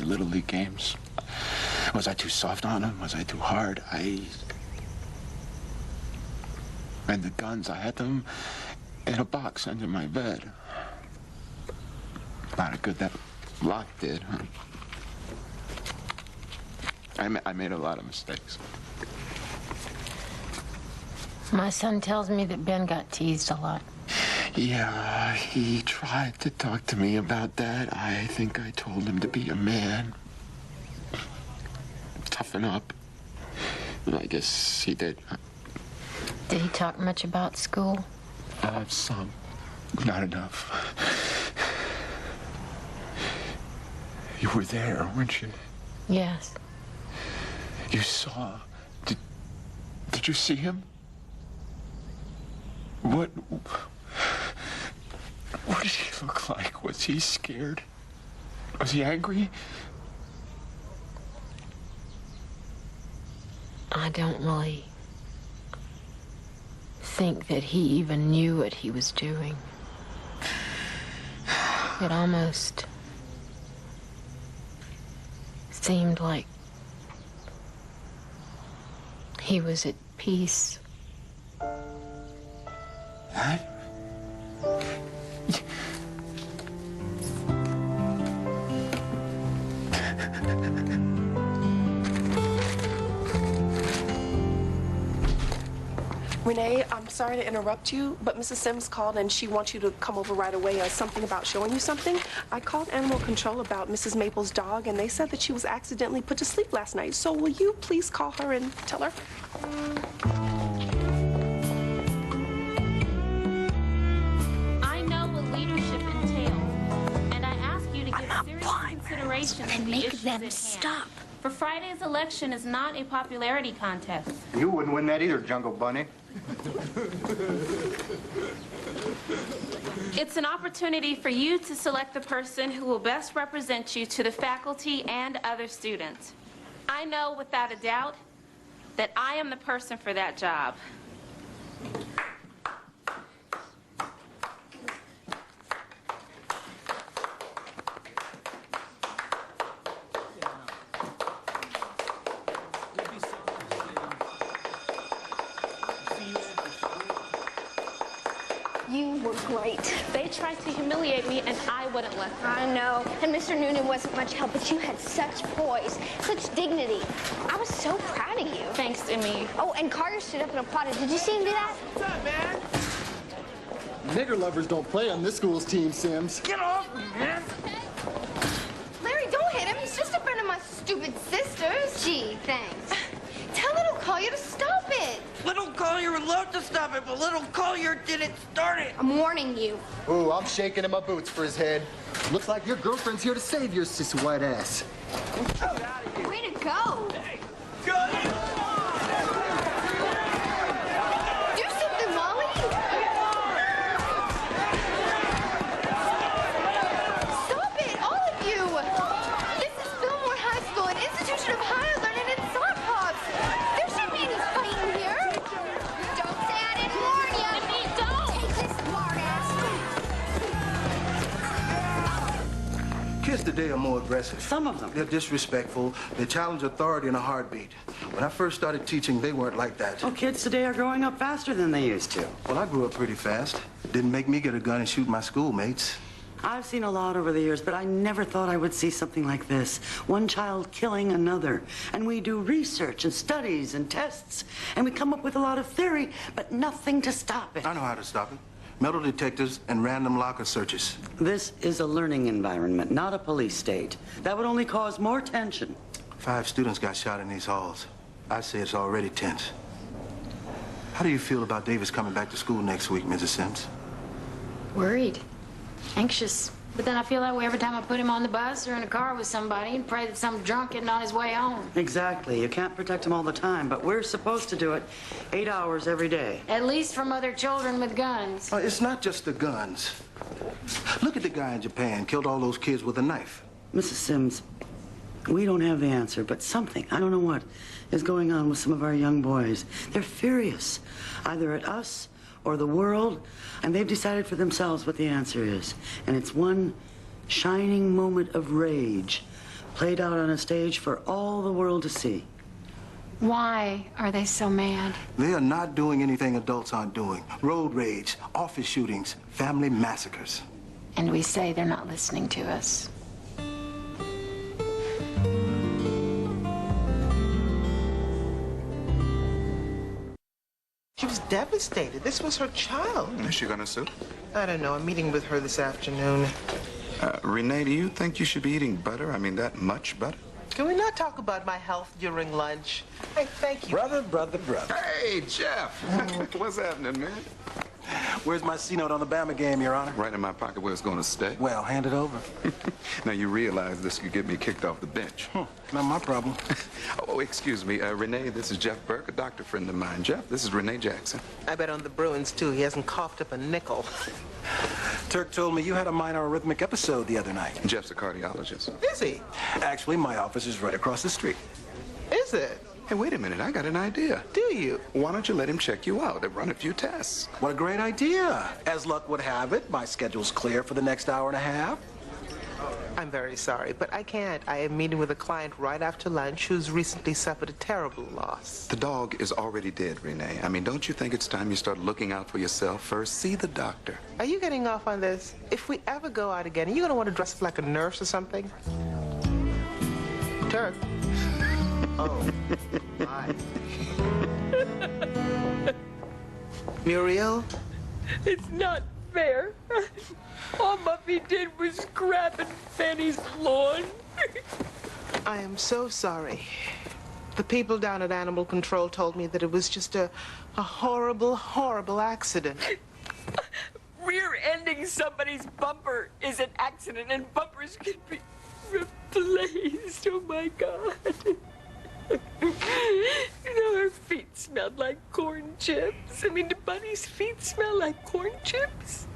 Little League games. Was I too soft on him? Was I too hard? And the guns, I had them in a box under my bed. Not a good that lock did, huh? I made a lot of mistakes. My son tells me that Ben got teased a lot. Yeah, he tried to talk to me about that. I think I told him to be a man. Toughen up. I guess he did. Did he talk much about school? Some. Not enough. You were there, weren't you? Yes. You saw. Did you see him? What did he look like? Was he scared? Was he angry? I don't really think that he even knew what he was doing. It almost seemed like he was at peace. What? Rene, I'm sorry to interrupt you, but Mrs. Sims called and she wants you to come over right away. Something about showing you something. I called animal control about Mrs. Maple's dog, and they said that she was accidentally put to sleep last night. So will you please call her and tell her? I know what leadership entails, and I ask you to give serious consideration to the issues at hand. Stop. For Friday's election is not a popularity contest. You wouldn't win that either, Jungle Bunny. It's an opportunity for you to select the person who will best represent you to the faculty and other students. I know without a doubt that I am the person for that job. You were great. They tried to humiliate me, and I wouldn't let them. I know. And Mr. Noonan wasn't much help, but you had such poise, such dignity. I was so proud of you. Thanks to me. Oh, and Carter stood up and applauded. Did you see him do that? What's up, man? Nigger lovers don't play on this school's team, Sims. Get off me, man! Larry, don't hit him. He's just a friend of my stupid sister's. Gee, thanks. Tell little Colliar to stop it. Little Colliar would love to stop it, but little Colliar didn't start it. I'm warning you. Ooh, I'm shaking in my boots for his head. Looks like your girlfriend's here to save your sis white ass. Get out of here. Way to go. Hey, go! Do something, Molly. Stop it, all of you. This is Fillmore High School, an institution of higher learning and sock hops. There shouldn't be any fighting here. Don't say I didn't warn you. Don't. Take this smart ass. Kids today are more aggressive. Some of them. They're disrespectful. They challenge authority in a heartbeat. When I first started teaching, they weren't like that. Oh, kids today are growing up faster than they used to. Well, I grew up pretty fast. Didn't make me get a gun and shoot my schoolmates. I've seen a lot over the years, but I never thought I would see something like this. One child killing another. And we do research and studies and tests, and we come up with a lot of theory, but nothing to stop it. I know how to stop it. Metal detectors and random locker searches. This is a learning environment, not a police state. That would only cause more tension. 5 students got shot in these halls. I say it's already tense. How do you feel about Davis coming back to school next week, Mrs. Sims? Worried. Anxious. But then I feel that way every time I put him on the bus or in a car with somebody and pray that some drunk isn't on his way home. Exactly. You can't protect him all the time, but we're supposed to do it 8 hours every day. At least from other children with guns. It's not just the guns. Look at the guy in Japan, killed all those kids with a knife. Mrs. Sims, we don't have the answer, but something, I don't know what, is going on with some of our young boys. They're furious, either at us or the world, and they've decided for themselves what the answer is. And it's one shining moment of rage, played out on a stage for all the world to see. Why are they so mad? They are not doing anything adults aren't doing. Road rage, office shootings, family massacres. And we say they're not listening to us. She was devastated. This was her child. Is she gonna sue? I don't know. I'm meeting with her this afternoon. Renee, do you think you should be eating butter? I mean, that much butter? Can we not talk about my health during lunch? Hey, thank you. Brother. Hey, Jeff. What's happening, man? Where's my C-note on the Bama game, Your Honor? Right in my pocket where it's going to stay. Well, hand it over. Now, you realize this could get me kicked off the bench. Not my problem. Oh, excuse me. Renee, this is Jeff Burke, a doctor friend of mine. Jeff, this is Rene Jackson. I bet on the Bruins, too. He hasn't coughed up a nickel. Turk told me you had a minor arrhythmic episode the other night. Jeff's a cardiologist. Is he? Actually, my office is right across the street. Is it? Hey, wait a minute. I got an idea. Do you? Why don't you let him check you out and run a few tests? What a great idea. As luck would have it, my schedule's clear for the next hour and a half. I'm very sorry, but I can't. I am meeting with a client right after lunch who's recently suffered a terrible loss. The dog is already dead, Renee. I mean, don't you think it's time you start looking out for yourself first? See the doctor. Are you getting off on this? If we ever go out again, are you going to want to dress up like a nurse or something? Turk. Oh, my. Muriel? It's not fair. All Muffy did was grab and Fanny's lawn. I am so sorry. The people down at Animal Control told me that it was just a horrible, horrible accident. Rear-ending somebody's bumper is an accident, and bumpers can be replaced. Oh, my God. You know, her feet smelled like corn chips. I mean, do Bunny's feet smell like corn chips?